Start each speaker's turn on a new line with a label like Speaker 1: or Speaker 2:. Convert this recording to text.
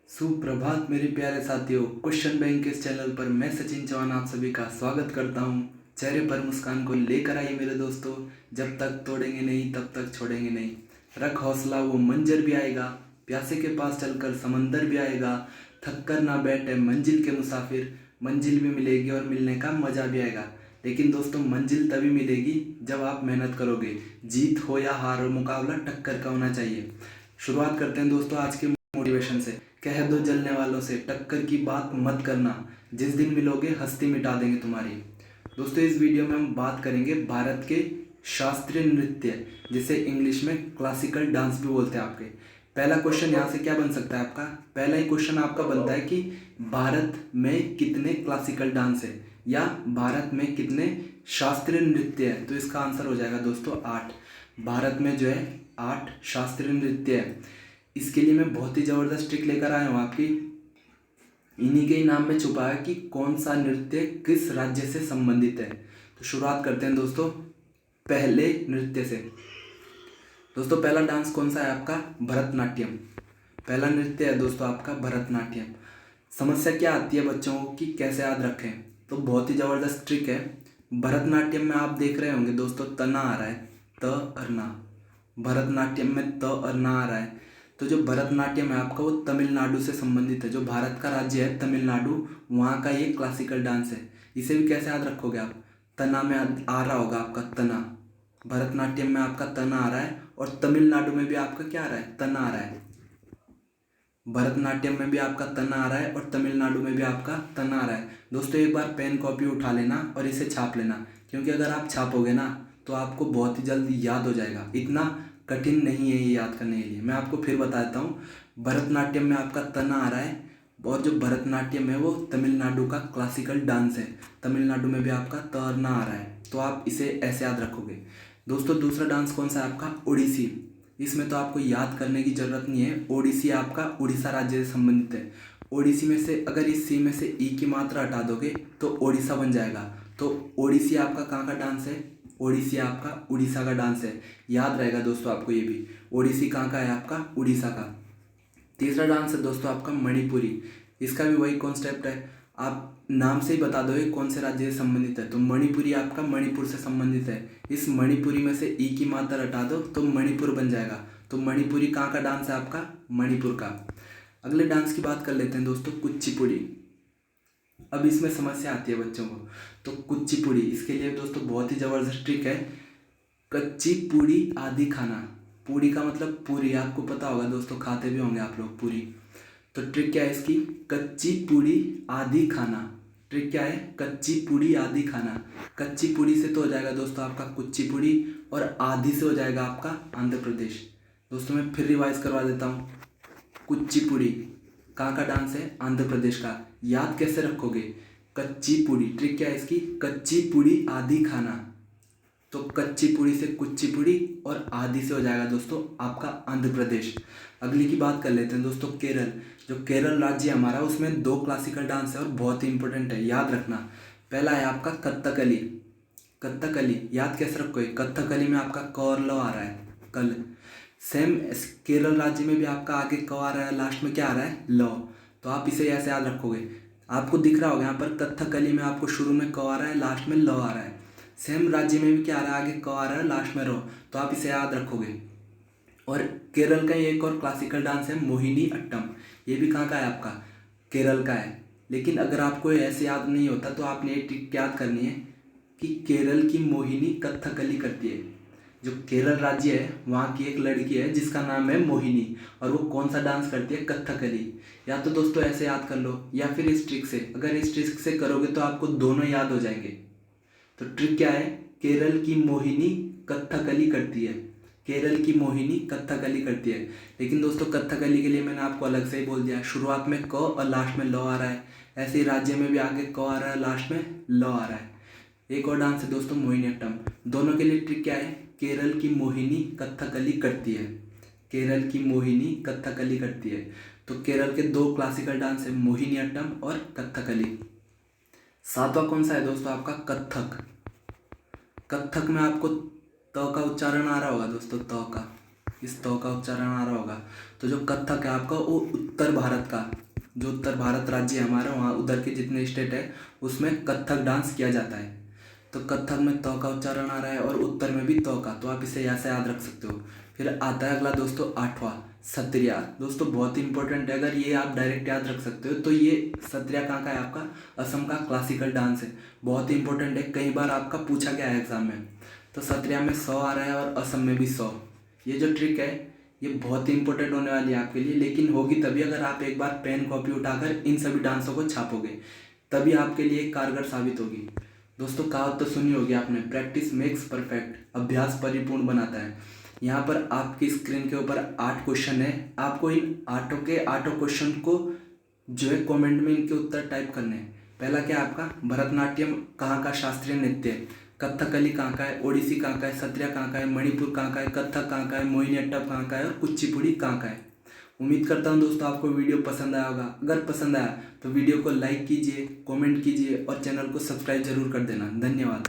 Speaker 1: सुप्रभात मेरे प्यारे साथियों। क्वेश्चन बैंक के इस चैनल पर मैं सचिन चौहान आप सभी का स्वागत करता हूं। चेहरे पर मुस्कान को लेकर आइए मेरे दोस्तों। जब तक तोड़ेंगे नहीं तब तक छोड़ेंगे नहीं। रख हौसला वो मंजर भी आएगा, प्यासे के पास चलकर समंदर भी आएगा। थक कर ना बैठे मंजिल के मुसाफिर, मंजिल भी मिलेगी और मिलने का मज़ा भी आएगा। लेकिन दोस्तों मंजिल तभी मिलेगी जब आप मेहनत करोगे। जीत हो या हार हो, मुकाबला टक्कर का होना चाहिए। शुरुआत करते हैं दोस्तों आज के मोटिवेशन से। कह दो जलने वालों से टक्कर की बात मत करना, जिस दिन मिलोगे हस्ती मिटा देंगे तुम्हारी। दोस्तों इस वीडियो में हम बात करेंगे भारत के शास्त्रीय नृत्य, जिसे इंग्लिश में क्लासिकल डांस भी बोलते हैं आपके। पहला क्वेश्चन यहाँ से क्या बन सकता है आपका? पहला ही क्वेश्चन आपका बनता है कि भारत में कितने क्लासिकल डांस है या भारत में कितने शास्त्रीय नृत्य है। तो इसका आंसर हो जाएगा दोस्तों 8। भारत में जो है 8 शास्त्रीय नृत्य है। इसके लिए मैं बहुत ही ज़बरदस्त ट्रिक लेकर आया हूँ आपकी। इन्हीं के ही नाम में छुपा है कि कौन सा नृत्य किस राज्य से संबंधित है। तो शुरुआत करते हैं दोस्तों पहले नृत्य से। दोस्तों पहला डांस कौन सा है आपका? भरतनाट्यम। पहला नृत्य है दोस्तों आपका भरतनाट्यम। समस्या क्या आती है बच्चों को कि कैसे याद रखें, तो बहुत ही ज़बरदस्त ट्रिक है। भरतनाट्यम में आप देख रहे होंगे दोस्तों तना आ रहा है, त अरना। भरतनाट्यम में त अरना आ रहा है। तो जो भरतनाट्यम है आपका वो तमिलनाडु से संबंधित है। जो भारत का राज्य है तमिलनाडु, वहाँ का ये क्लासिकल डांस है। इसे भी कैसे याद रखोगे आप? तना में आ रहा होगा आपका तना। भरतनाट्यम में आपका तना आ रहा है और तमिलनाडु में भी आपका क्या आ रहा है? तना आ रहा है। भरतनाट्यम में भी आपका तना आ रहा है और तमिलनाडु में भी आपका तना आ रहा है। दोस्तों एक बार पेन कॉपी उठा लेना और इसे छाप लेना, क्योंकि अगर आप छापोगे ना तो आपको बहुत ही जल्दी याद हो जाएगा। इतना कठिन नहीं है ये याद करने के लिए। मैं आपको फिर बता देता हूँ। भरतनाट्यम में आपका तना आ रहा है और जो भरतनाट्यम है वो तमिलनाडु का क्लासिकल डांस है। तमिलनाडु में भी आपका तरना आ रहा है, तो आप इसे ऐसे याद रखोगे। दोस्तों दूसरा डांस कौन सा है आपका? ओडिसी। इसमें तो आपको याद करने की ज़रूरत नहीं है। ओडिसी आपका उड़ीसा राज्य से संबंधित है। ओडिसी में से अगर इस सी में से ई की मात्रा हटा दोगे तो ओडिशा बन जाएगा। तो ओडिसी आपका कहाँ का डांस है? ओडिसी आपका उड़ीसा का डांस है। याद रहेगा दोस्तों आपको ये भी। ओडिसी कहाँ का है आपका? उड़ीसा का। तीसरा डांस है दोस्तों आपका मणिपुरी। इसका भी वही कॉन्सेप्ट है। आप नाम से ही बता दो ये कौन से राज्य से संबंधित है। तो मणिपुरी आपका मणिपुर से संबंधित है। इस मणिपुरी में से ई की मात्रा हटा दो तो मणिपुर बन जाएगा। तो मणिपुरी कहाँ का डांस है आपका? मणिपुर का। अगले डांस की बात कर लेते हैं दोस्तों कुचिपुड़ी। अब इसमें समस्या आती है बच्चों को। तो कुचिपुड़ी, इसके लिए दोस्तों बहुत ही ज़बरदस्त ट्रिक है। कच्ची पूड़ी आदि खाना। पूड़ी का मतलब पूरी, आपको पता होगा दोस्तों, खाते भी होंगे आप लोग पूरी। तो ट्रिक क्या है इसकी? कच्ची पूड़ी आदि खाना। ट्रिक क्या है? कच्ची पूड़ी आदि खाना। कच्ची पूड़ी से तो हो जाएगा दोस्तों आपका कुचिपुड़ी और आदि से हो जाएगा आपका आंध्र प्रदेश। दोस्तों मैं फिर रिवाइज करवा देता हूँ। कुचिपुड़ी कहाँ का डांस है? आंध्र प्रदेश का। याद कैसे रखोगे? कच्ची पूड़ी। ट्रिक क्या है इसकी? कच्ची पूड़ी आदि खाना। तो कच्ची पूड़ी से कुच्ची पूड़ी और आदि से हो जाएगा दोस्तों आपका आंध्र प्रदेश। अगली की बात कर लेते हैं दोस्तों केरल। जो केरल राज्य है हमारा, उसमें 2 क्लासिकल डांस है और बहुत ही इंपॉर्टेंट है, याद रखना। पहला है आपका कथकली। कथकली याद कैसे रखोगे? कथकली में आपका क और ल आ रहा है, कल। सेम केरल राज्य में भी आपका आगे क आ रहा है, लास्ट में क्या आ रहा है? ल। तो आप इसे ऐसे याद रखोगे। आपको दिख रहा होगा यहाँ पर कथकली में आपको शुरू में क आ रहा है, लास्ट में ल आ रहा है। सेम राज्य में भी क्या आ रहा है? आगे क आ रहा है, लास्ट में रो। तो आप इसे याद रखोगे। और केरल का एक और क्लासिकल डांस है मोहिनी अट्टम। ये भी कहाँ का है आपका? केरल का है। लेकिन अगर आपको ऐसे याद नहीं होता तो आपने एक ट्रिक याद करनी है कि केरल की मोहिनी कथकली करती है। जो केरल राज्य है वहाँ की एक लड़की है जिसका नाम है मोहिनी, और वो कौन सा डांस करती है? कथकली। या तो दोस्तों ऐसे याद कर लो या फिर इस ट्रिक से। अगर इस ट्रिक से करोगे तो आपको दोनों याद हो जाएंगे। तो ट्रिक क्या है? केरल की मोहिनी कथकली करती है। केरल की मोहिनी कथकली करती है। लेकिन दोस्तों कथकली के लिए मैंने आपको अलग से ही बोल दिया, शुरुआत में क और लास्ट में ल आ रहा है। ऐसे ही राज्य में भी आगे क आ रहा है, लास्ट में ल आ रहा है। एक और डांस है दोस्तों मोहिनीअट्टम। दोनों के लिए ट्रिक क्या है? केरल की मोहिनी कथकली करती है। केरल की मोहिनी कथकली करती है। तो केरल के 2 क्लासिकल डांस है, मोहिनीअट्टम और कथकली। सातवां कौन सा है दोस्तों आपका? कथक। कथक में आपको त का उच्चारण आ रहा होगा दोस्तों, त का। इस तो का उच्चारण आ रहा होगा। तो जो कथक है आपका वो उत्तर भारत का, जो उत्तर भारत राज्य है हमारा, वहाँ उधर के जितने स्टेट है उसमें कथक डांस किया जाता है। तो कथक में तो का उच्चारण आ रहा है और उत्तर में भी तो का, तो आप इसे यहाँ से याद रख सकते हो। फिर आता है अगला दोस्तों 8वां सत्रिया। दोस्तों बहुत ही इंपॉर्टेंट है, अगर ये आप डायरेक्ट याद रख सकते हो तो ये सत्रिया कहाँ का है आपका, असम का क्लासिकल डांस है। बहुत ही इंपॉर्टेंट है, कई बार आपका पूछा गया है एग्जाम में। तो सत्रिया में 100 आ रहा है और असम में भी 100। ये जो ट्रिक है ये बहुत ही इंपॉर्टेंट होने वाली है आपके लिए, लेकिन होगी तभी अगर आप एक बार पेन कॉपी उठाकर इन सभी डांसों को छापोगे, तभी आपके लिए कारगर साबित होगी। दोस्तों कहावत तो सुनी होगी आपने, प्रैक्टिस मेक्स परफेक्ट, अभ्यास परिपूर्ण बनाता है। यहाँ पर आपकी स्क्रीन के ऊपर 8 क्वेश्चन है, आपको इन 8 क्वेश्चन को जो है कमेंट में इनके उत्तर टाइप करने हैं। पहला क्या है आपका, भरतनाट्यम कहाँ का शास्त्रीय नृत्य है, कथकली कहाँ का है, ओडिसी कहाँ का है, सत्रिया कहाँ का है, मणिपुर कहाँ का है, कथक कहाँ का है, मोहिनीअट्टम कहाँ का है और कुचिपुड़ी कहाँ का है। उम्मीद करता हूँ दोस्तों आपको वीडियो पसंद आया होगा। अगर पसंद आया तो वीडियो को लाइक कीजिए, कमेंट कीजिए और चैनल को सब्सक्राइब जरूर कर देना। धन्यवाद।